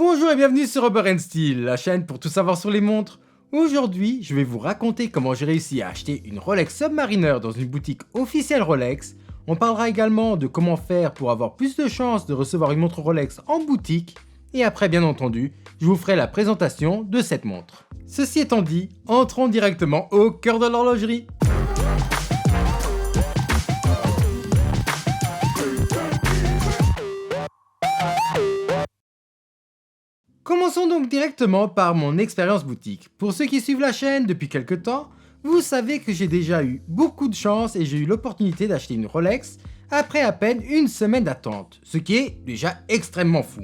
Bonjour et bienvenue sur Rubber & Steel, la chaîne pour tout savoir sur les montres. Aujourd'hui, je vais vous raconter comment j'ai réussi à acheter une Rolex Submariner dans une boutique officielle Rolex. On parlera également de comment faire pour avoir plus de chances de recevoir une montre Rolex en boutique. Et après, bien entendu, je vous ferai la présentation de cette montre. Ceci étant dit, entrons directement au cœur de l'horlogerie. Commençons donc directement par mon expérience boutique. Pour ceux qui suivent la chaîne depuis quelques temps, vous savez que j'ai déjà eu beaucoup de chance et j'ai eu l'opportunité d'acheter une Rolex après à peine une semaine d'attente, ce qui est déjà extrêmement fou.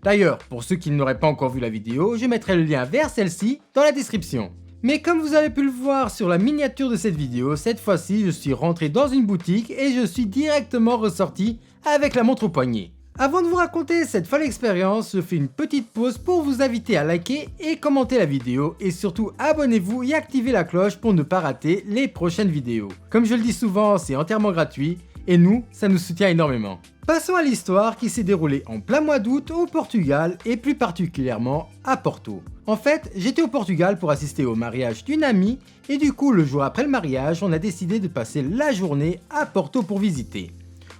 D'ailleurs, pour ceux qui n'auraient pas encore vu la vidéo, je mettrai le lien vers celle-ci dans la description. Mais comme vous avez pu le voir sur la miniature de cette vidéo, cette fois-ci je suis rentré dans une boutique et je suis directement ressorti avec la montre au poignet. Avant de vous raconter cette folle expérience, je fais une petite pause pour vous inviter à liker et commenter la vidéo et surtout abonnez-vous et activez la cloche pour ne pas rater les prochaines vidéos. Comme je le dis souvent, c'est entièrement gratuit et nous, ça nous soutient énormément. Passons à l'histoire qui s'est déroulée en plein mois d'août au Portugal et plus particulièrement à Porto. En fait, j'étais au Portugal pour assister au mariage d'une amie et du coup le jour après le mariage, on a décidé de passer la journée à Porto pour visiter.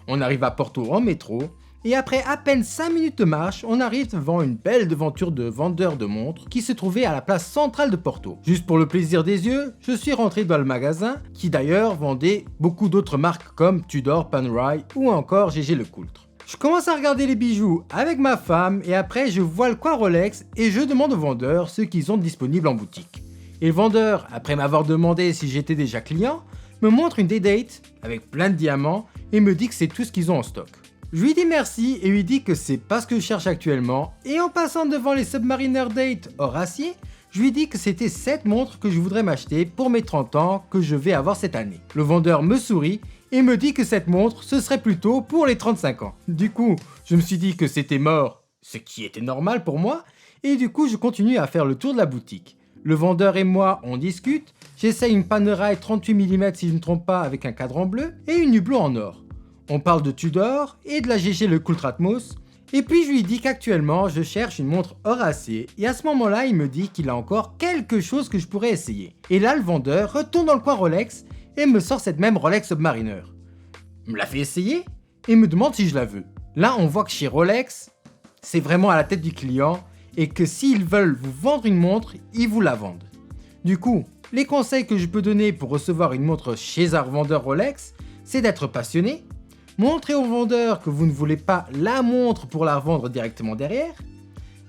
On arrive à Porto en métro. Et après à peine 5 minutes de marche, on arrive devant une belle devanture de vendeurs de montres qui se trouvait à la place centrale de Porto. Juste pour le plaisir des yeux, je suis rentré dans le magasin qui d'ailleurs vendait beaucoup d'autres marques comme Tudor, Panerai ou encore GG Lecoultre. Je commence à regarder les bijoux avec ma femme et après je vois le coin Rolex et je demande aux vendeurs ce qu'ils ont disponible en boutique. Et le vendeur, après m'avoir demandé si j'étais déjà client, me montre une D-Date avec plein de diamants et me dit que c'est tout ce qu'ils ont en stock. Je lui dis merci et lui dis que c'est pas ce que je cherche actuellement et en passant devant les Submariner Date hors acier, je lui dis que c'était cette montre que je voudrais m'acheter pour mes 30 ans que je vais avoir cette année. Le vendeur me sourit et me dit que cette montre ce serait plutôt pour les 35 ans. Du coup, je me suis dit que c'était mort, ce qui était normal pour moi, et du coup je continue à faire le tour de la boutique. Le vendeur et moi on discute, j'essaye une Panerai 38 mm si je ne me trompe pas avec un cadran bleu et une hublot en or. On parle de Tudor et de la GG Lecoultre Atmos, et puis je lui dis qu'actuellement je cherche une montre hors acier, et à ce moment-là il me dit qu'il a encore quelque chose que je pourrais essayer. Et là le vendeur retourne dans le coin Rolex et me sort cette même Rolex Submariner. Me la fait essayer et me demande si je la veux. Là on voit que chez Rolex, c'est vraiment à la tête du client, et que s'ils veulent vous vendre une montre, ils vous la vendent. Du coup, les conseils que je peux donner pour recevoir une montre chez un revendeur Rolex, c'est d'être passionné, montrez au vendeur que vous ne voulez pas la montre pour la revendre directement derrière.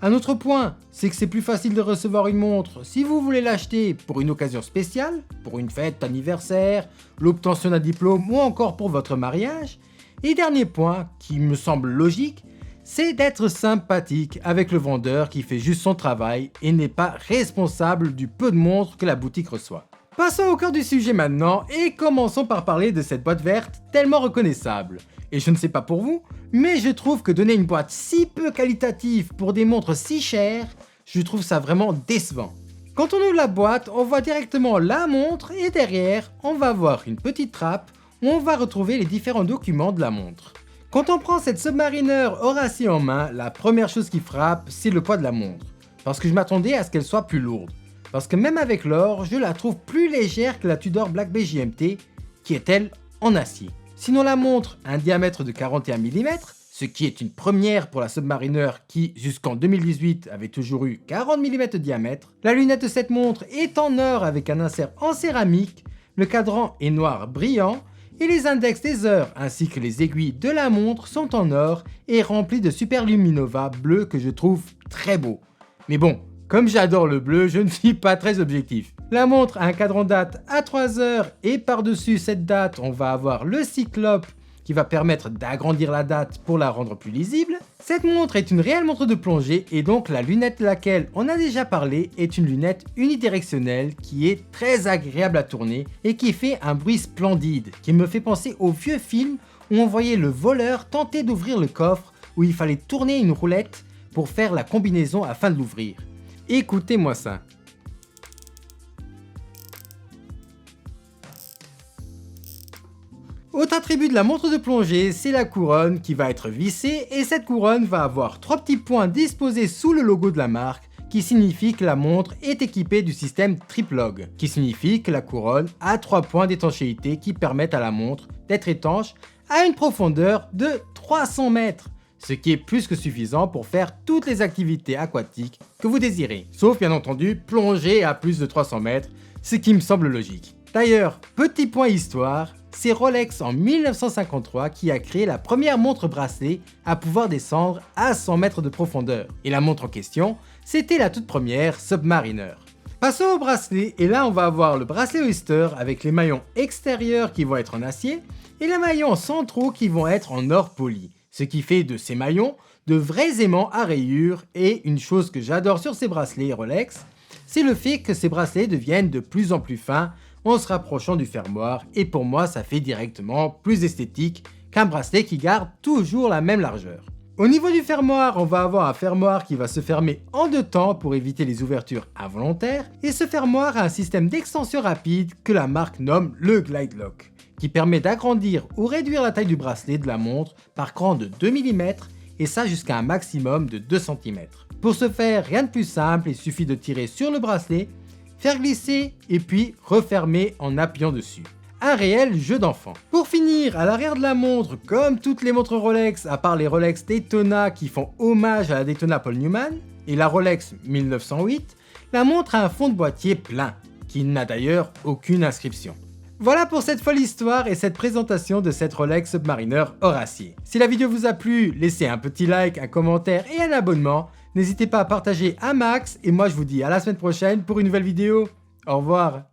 Un autre point, c'est que c'est plus facile de recevoir une montre si vous voulez l'acheter pour une occasion spéciale, pour une fête, anniversaire, l'obtention d'un diplôme ou encore pour votre mariage. Et dernier point, qui me semble logique, c'est d'être sympathique avec le vendeur qui fait juste son travail et n'est pas responsable du peu de montres que la boutique reçoit. Passons au cœur du sujet maintenant et commençons par parler de cette boîte verte tellement reconnaissable. Et je ne sais pas pour vous, mais je trouve que donner une boîte si peu qualitative pour des montres si chères, je trouve ça vraiment décevant. Quand on ouvre la boîte, on voit directement la montre et derrière, on va voir une petite trappe où on va retrouver les différents documents de la montre. Quand on prend cette Submariner hors acier en main, la première chose qui frappe, c'est le poids de la montre. Parce que je m'attendais à ce qu'elle soit plus lourde. Parce que même avec l'or, je la trouve plus légère que la Tudor Black Bay JMT, qui est elle en acier. Sinon la montre a un diamètre de 41 mm, ce qui est une première pour la Submariner qui jusqu'en 2018 avait toujours eu 40 mm de diamètre. La lunette de cette montre est en or avec un insert en céramique, le cadran est noir brillant, et les index des heures ainsi que les aiguilles de la montre sont en or et remplis de Superluminova bleu que je trouve très beau. Mais bon, comme j'adore le bleu, je ne suis pas très objectif. La montre a un cadran date à 3 heures et par-dessus cette date, on va avoir le cyclope qui va permettre d'agrandir la date pour la rendre plus lisible. Cette montre est une réelle montre de plongée et donc la lunette de laquelle on a déjà parlé est une lunette unidirectionnelle qui est très agréable à tourner et qui fait un bruit splendide qui me fait penser aux vieux films où on voyait le voleur tenter d'ouvrir le coffre où il fallait tourner une roulette pour faire la combinaison afin de l'ouvrir. Écoutez-moi ça. Autre attribut de la montre de plongée, c'est la couronne qui va être vissée et cette couronne va avoir 3 petits points disposés sous le logo de la marque qui signifie que la montre est équipée du système Triplog, qui signifie que la couronne a 3 points d'étanchéité qui permettent à la montre d'être étanche à une profondeur de 300 mètres, ce qui est plus que suffisant pour faire toutes les activités aquatiques que vous désirez, sauf bien entendu plonger à plus de 300 mètres, ce qui me semble logique. D'ailleurs, petit point histoire, c'est Rolex en 1953 qui a créé la première montre bracelet à pouvoir descendre à 100 mètres de profondeur, et la montre en question, c'était la toute première Submariner. Passons au bracelet, et là on va avoir le bracelet Oyster avec les maillons extérieurs qui vont être en acier, et les maillons centraux qui vont être en or poli, ce qui fait de ces maillons de vrais aimants à rayures, et une chose que j'adore sur ces bracelets Rolex, c'est le fait que ces bracelets deviennent de plus en plus fins en se rapprochant du fermoir, et pour moi ça fait directement plus esthétique qu'un bracelet qui garde toujours la même largeur. Au niveau du fermoir, on va avoir un fermoir qui va se fermer en 2 temps pour éviter les ouvertures involontaires, et ce fermoir a un système d'extension rapide que la marque nomme le Glide Lock, qui permet d'agrandir ou réduire la taille du bracelet de la montre par cran de 2 mm, et ça jusqu'à un maximum de 2 cm. Pour ce faire, rien de plus simple, il suffit de tirer sur le bracelet, faire glisser et puis refermer en appuyant dessus. Un réel jeu d'enfant. Pour finir, à l'arrière de la montre, comme toutes les montres Rolex, à part les Rolex Daytona qui font hommage à la Daytona Paul Newman, et la Rolex 1908, la montre a un fond de boîtier plein, qui n'a d'ailleurs aucune inscription. Voilà pour cette folle histoire et cette présentation de cette Rolex Submariner hors acier. Si la vidéo vous a plu, laissez un petit like, un commentaire et un abonnement. N'hésitez pas à partager un max et moi je vous dis à la semaine prochaine pour une nouvelle vidéo. Au revoir.